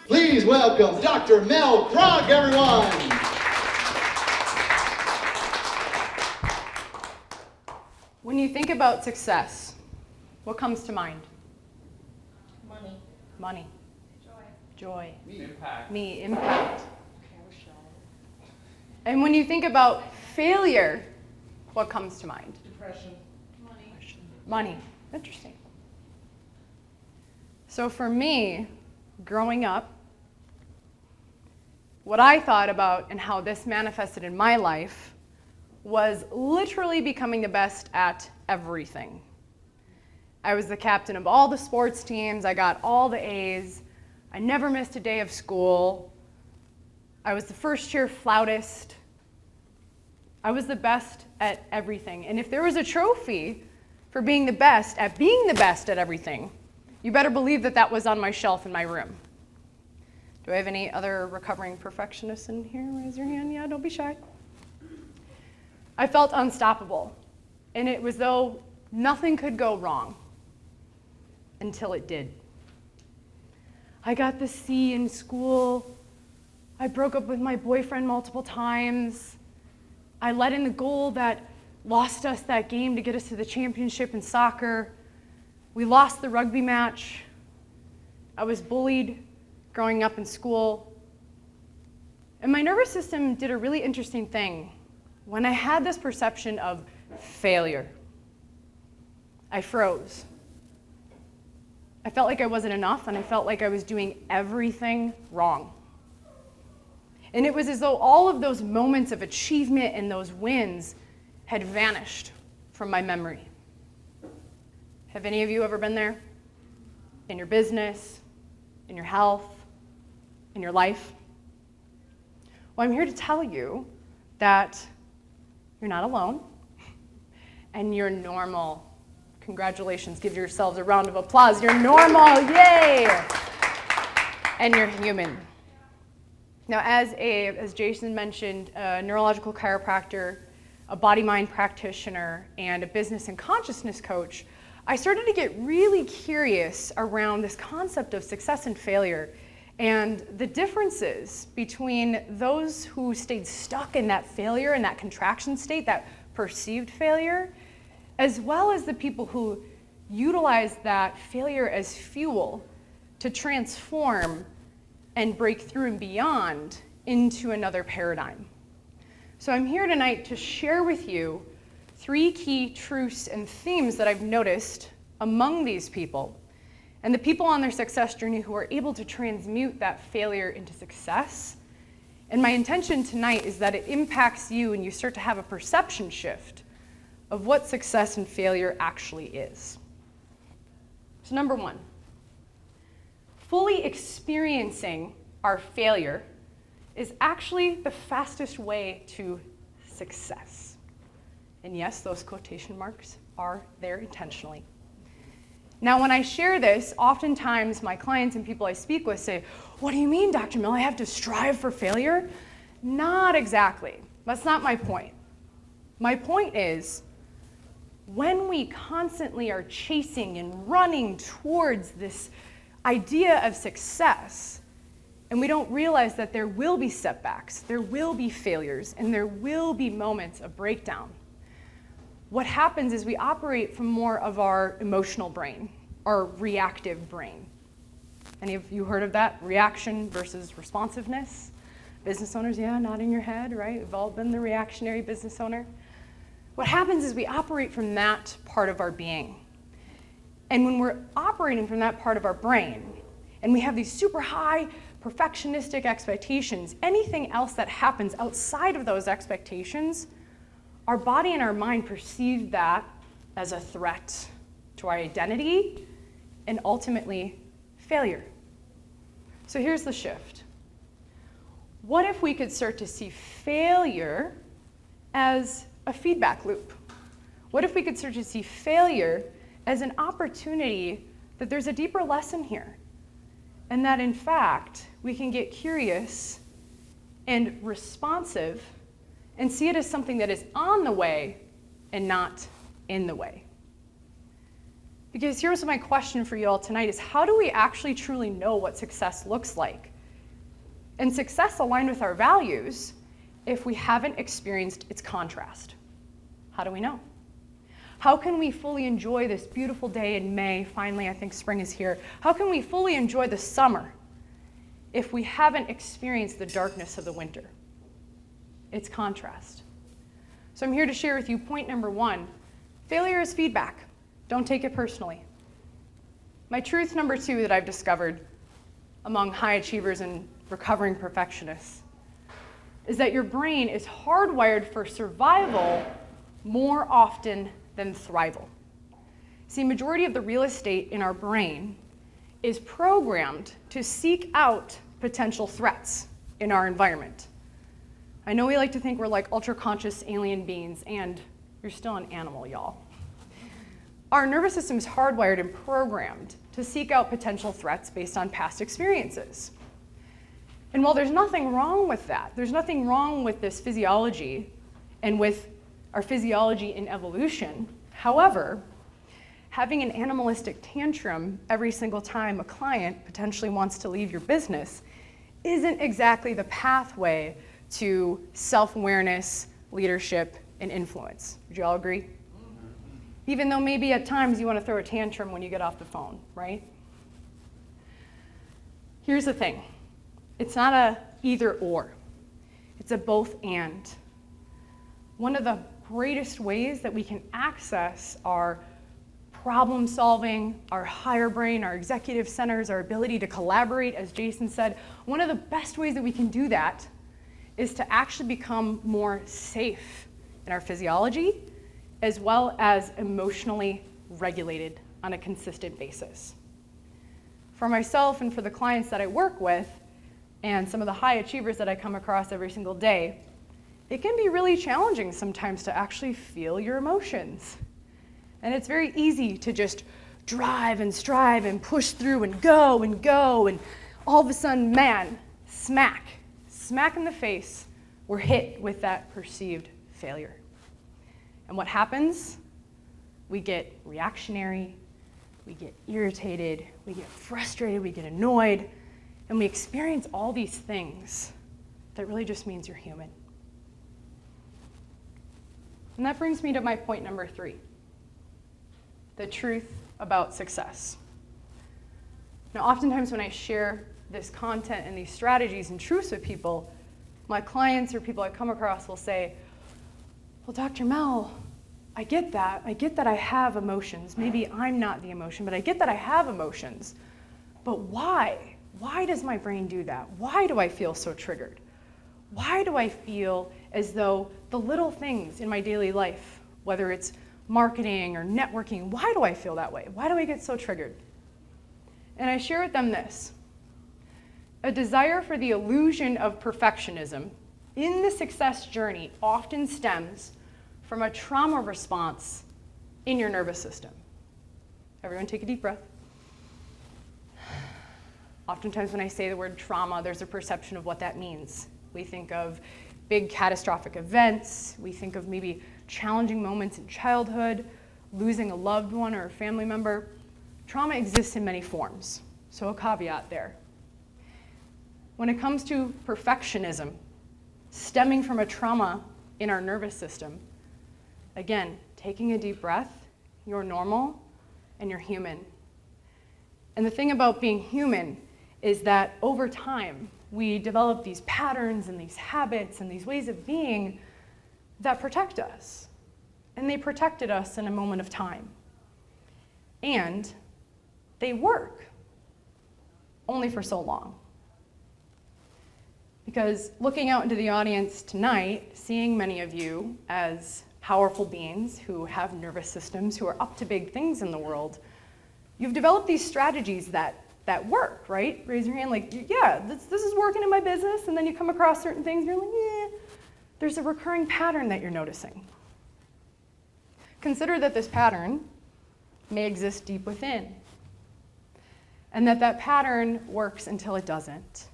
Please welcome Dr. Mel Krug, everyone. When you think about success, what comes to mind? Money. Money. Joy. Impact. Me. Impact. And when you think about failure, what comes to mind? Depression. Money. Interesting. So for me, growing up, what I thought about and how this manifested in my life was literally becoming the best at everything. I was the captain of all the sports teams. I got all the A's. I never missed a day of school. I was the first year flautist. I was the best at everything. And if there was a trophy for being the best at everything, you better believe that that was on my shelf in my room. Do I have any other recovering perfectionists in here? Raise your hand. Yeah, don't be shy. I felt unstoppable. And it was though nothing could go wrong until it did. I got the C in school. I broke up with my boyfriend multiple times. I let in the goal that lost us that game to get us to the championship in soccer. We lost the rugby match. I was bullied growing up in school. And my nervous system did a really interesting thing. When I had this perception of failure, I froze. I felt like I wasn't enough, and I felt like I was doing everything wrong. And it was as though all of those moments of achievement and those wins had vanished from my memory. Have any of you ever been there? In your business, in your health, in your life? Well, I'm here to tell you that you're not alone, and you're normal. Congratulations, give yourselves a round of applause. You're normal, yay! And you're human. Now, as Jason mentioned, a neurological chiropractor, a body-mind practitioner, and a business and consciousness coach, I started to get really curious around this concept of success and failure and the differences between those who stayed stuck in that failure, in that contraction state, that perceived failure, as well as the people who utilize that failure as fuel to transform and break through and beyond into another paradigm. So I'm here tonight to share with you 3 key truths and themes that I've noticed among these people and the people on their success journey who are able to transmute that failure into success. And my intention tonight is that it impacts you and you start to have a perception shift of what success and failure actually is. So number 1, fully experiencing our failure is actually the fastest way to success. And yes, those quotation marks are there intentionally. Now, when I share this, oftentimes my clients and people I speak with say, "What do you mean, Dr. Mill, I have to strive for failure?" Not exactly. That's not my point. My point is, when we constantly are chasing and running towards this idea of success, and we don't realize that there will be setbacks, there will be failures, and there will be moments of breakdown, what happens is we operate from more of our emotional brain, our reactive brain. Any of you heard of that? Reaction versus responsiveness? Business owners, yeah, nodding your head, right? We've all been the reactionary business owner. What happens is we operate from that part of our being. And when we're operating from that part of our brain, and we have these super high perfectionistic expectations, anything else that happens outside of those expectations, our body and our mind perceive that as a threat to our identity and ultimately failure. So here's the shift. What if we could start to see failure as a feedback loop? What if we could start to see failure as an opportunity that there's a deeper lesson here, and that in fact we can get curious and responsive and see it as something that is on the way and not in the way? Because here's my question for you all tonight is, how do we actually truly know what success looks like? and success aligned with our values if we haven't experienced its contrast? How do we know? How can we fully enjoy this beautiful day in May? Finally, I think spring is here. How can we fully enjoy the summer if we haven't experienced the darkness of the winter? It's contrast. So I'm here to share with you point number 1. Failure is feedback. Don't take it personally. My truth number 2 that I've discovered among high achievers and recovering perfectionists is that your brain is hardwired for survival more often than thrival. See, majority of the real estate in our brain is programmed to seek out potential threats in our environment. I know we like to think we're like ultra-conscious alien beings, and you're still an animal, y'all. Our nervous system is hardwired and programmed to seek out potential threats based on past experiences. And while there's nothing wrong with that, there's nothing wrong with this physiology and with our physiology in evolution. However, having an animalistic tantrum every single time a client potentially wants to leave your business isn't exactly the pathway to self-awareness, leadership, and influence. Would you all agree? Even though maybe at times you want to throw a tantrum when you get off the phone, right? Here's the thing. It's not a either or. It's a both and. One of the greatest ways that we can access our problem solving, our higher brain, our executive centers, our ability to collaborate, as Jason said, one of the best ways that we can do that is to actually become more safe in our physiology, as well as emotionally regulated on a consistent basis. For myself and for the clients that I work with, and some of the high achievers that I come across every single day, it can be really challenging sometimes to actually feel your emotions. And it's very easy to just drive and strive and push through and go, and all of a sudden, man, smack in the face, we're hit with that perceived failure. And what happens? We get reactionary, we get irritated, we get frustrated, we get annoyed, and we experience all these things that really just means you're human. And that brings me to my point number 3, the truth about success. Now, oftentimes when I share this content and these strategies and truths with people, my clients or people I come across will say, well, Dr. Mel, I get that. I get that I have emotions. Maybe I'm not the emotion, but I get that I have emotions. But why? Why does my brain do that? Why do I feel so triggered? Why do I feel as though the little things in my daily life, whether it's marketing or networking, why do I feel that way? Why do I get so triggered? And I share with them this. A desire for the illusion of perfectionism in the success journey often stems from a trauma response in your nervous system. Everyone take a deep breath. Oftentimes when I say the word trauma, there's a perception of what that means. We think of big catastrophic events. We think of maybe challenging moments in childhood, losing a loved one or a family member. Trauma exists in many forms, so a caveat there. When it comes to perfectionism, stemming from a trauma in our nervous system, again, taking a deep breath, you're normal and you're human. And the thing about being human is that over time, we develop these patterns and these habits and these ways of being that protect us. And they protected us in a moment of time. And they work, only for so long. Because looking out into the audience tonight, seeing many of you as powerful beings who have nervous systems, who are up to big things in the world, you've developed these strategies that work, right? Raise your hand like, yeah, this is working in my business, and then you come across certain things and you're like, yeah. There's a recurring pattern that you're noticing. Consider that this pattern may exist deep within, and that pattern works until it doesn't.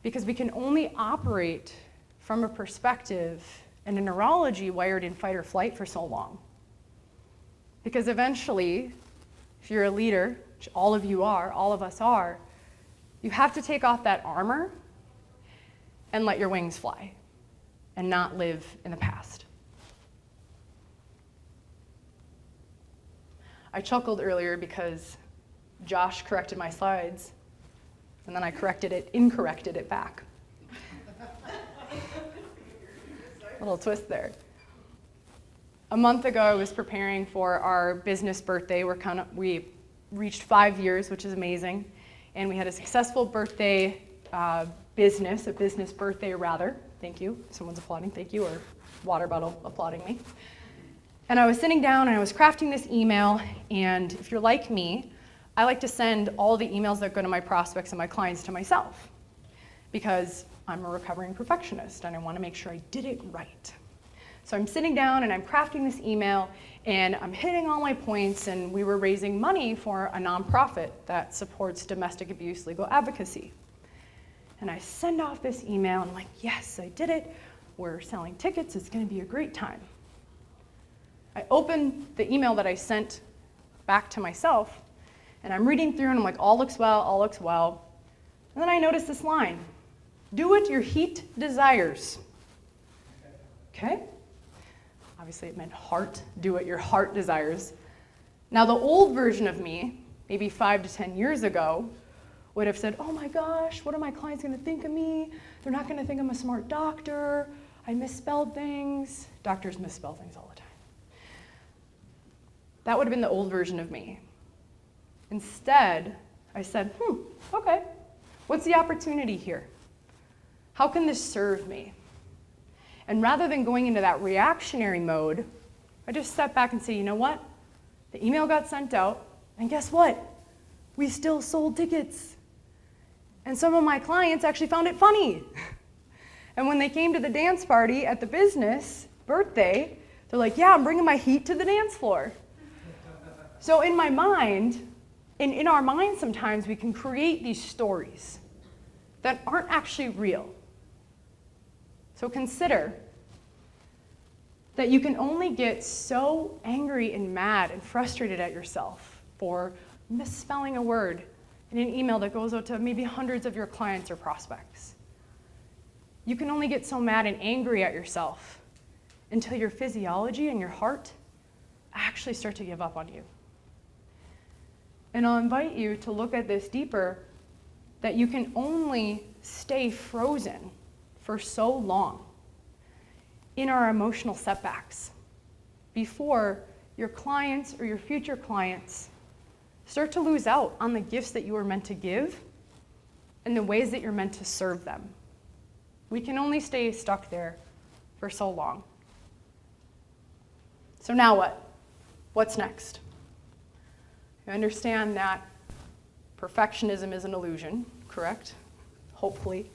Because we can only operate from a perspective and a neurology wired in fight or flight for so long. Because eventually, if you're a leader, which all of you are, all of us are, you have to take off that armor and let your wings fly and not live in the past. I chuckled earlier because Josh corrected my slides, and then I incorrected it back. Little twist there. A month ago, I was preparing for our business birthday. We reached 5 years, which is amazing, and we had a successful birthday a business birthday rather. Thank you. Someone's applauding. Thank you, or water bottle applauding me. And I was sitting down and I was crafting this email, and if you're like me, I like to send all the emails that go to my prospects and my clients to myself because I'm a recovering perfectionist and I want to make sure I did it right. So I'm sitting down and I'm crafting this email and I'm hitting all my points, and we were raising money for a nonprofit that supports domestic abuse legal advocacy. And I send off this email and I'm like, yes, I did it. We're selling tickets. It's going to be a great time. I open the email that I sent back to myself, and I'm reading through and I'm like, all looks well, all looks well. And then I notice this line, do what your heat desires. Okay? Obviously it meant heart, do what your heart desires. Now the old version of me, maybe 5 to 10 years ago, would have said, oh my gosh, what are my clients gonna think of me? They're not gonna think I'm a smart doctor. I misspelled things. Doctors misspell things all the time. That would have been the old version of me. Instead, I said, okay, what's the opportunity here? How can this serve me? And rather than going into that reactionary mode, I just step back and say, you know what? The email got sent out, and guess what? We still sold tickets. And some of my clients actually found it funny. And when they came to the dance party at the business birthday, they're like, yeah, I'm bringing my heat to the dance floor. So in my mind, and in our mind sometimes, we can create these stories that aren't actually real. So consider that you can only get so angry and mad and frustrated at yourself for misspelling a word in an email that goes out to maybe hundreds of your clients or prospects. You can only get so mad and angry at yourself until your physiology and your heart actually start to give up on you. And I'll invite you to look at this deeper, that you can only stay frozen for so long in our emotional setbacks before your clients or your future clients start to lose out on the gifts that you were meant to give and the ways that you're meant to serve them. We can only stay stuck there for so long. So now what? What's next? You understand that perfectionism is an illusion, correct? Hopefully.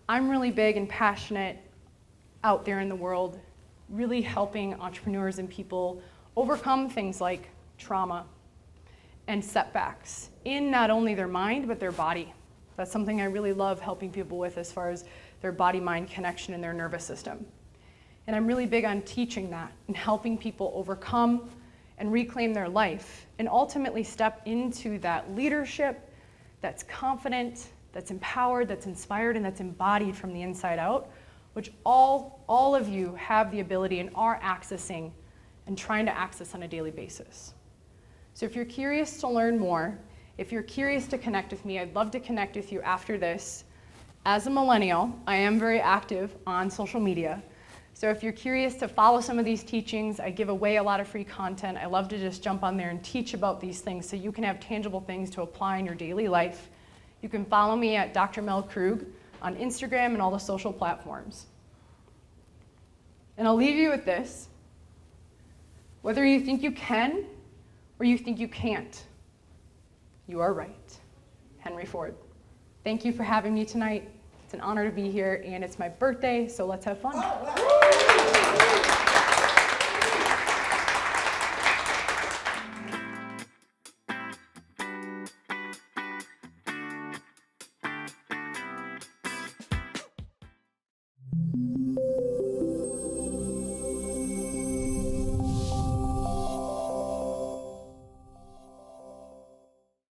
I'm really big and passionate out there in the world, really helping entrepreneurs and people overcome things like trauma and setbacks in not only their mind, but their body. That's something I really love helping people with as far as their body-mind connection and their nervous system. And I'm really big on teaching that and helping people overcome and reclaim their life and ultimately step into that leadership that's confident, that's empowered, that's inspired, and that's embodied from the inside out, which all of you have the ability and are accessing and trying to access on a daily basis. So if you're curious to learn more, if you're curious to connect with me, I'd love to connect with you after this. As a millennial, I am very active on social media. So if you're curious to follow some of these teachings, I give away a lot of free content. I love to just jump on there and teach about these things so you can have tangible things to apply in your daily life. You can follow me at Dr. Mel Krug on Instagram and all the social platforms. And I'll leave you with this. Whether you think you can or you think you can't, you are right. Henry Ford. Thank you for having me tonight. It's an honor to be here, and it's my birthday, so let's have fun.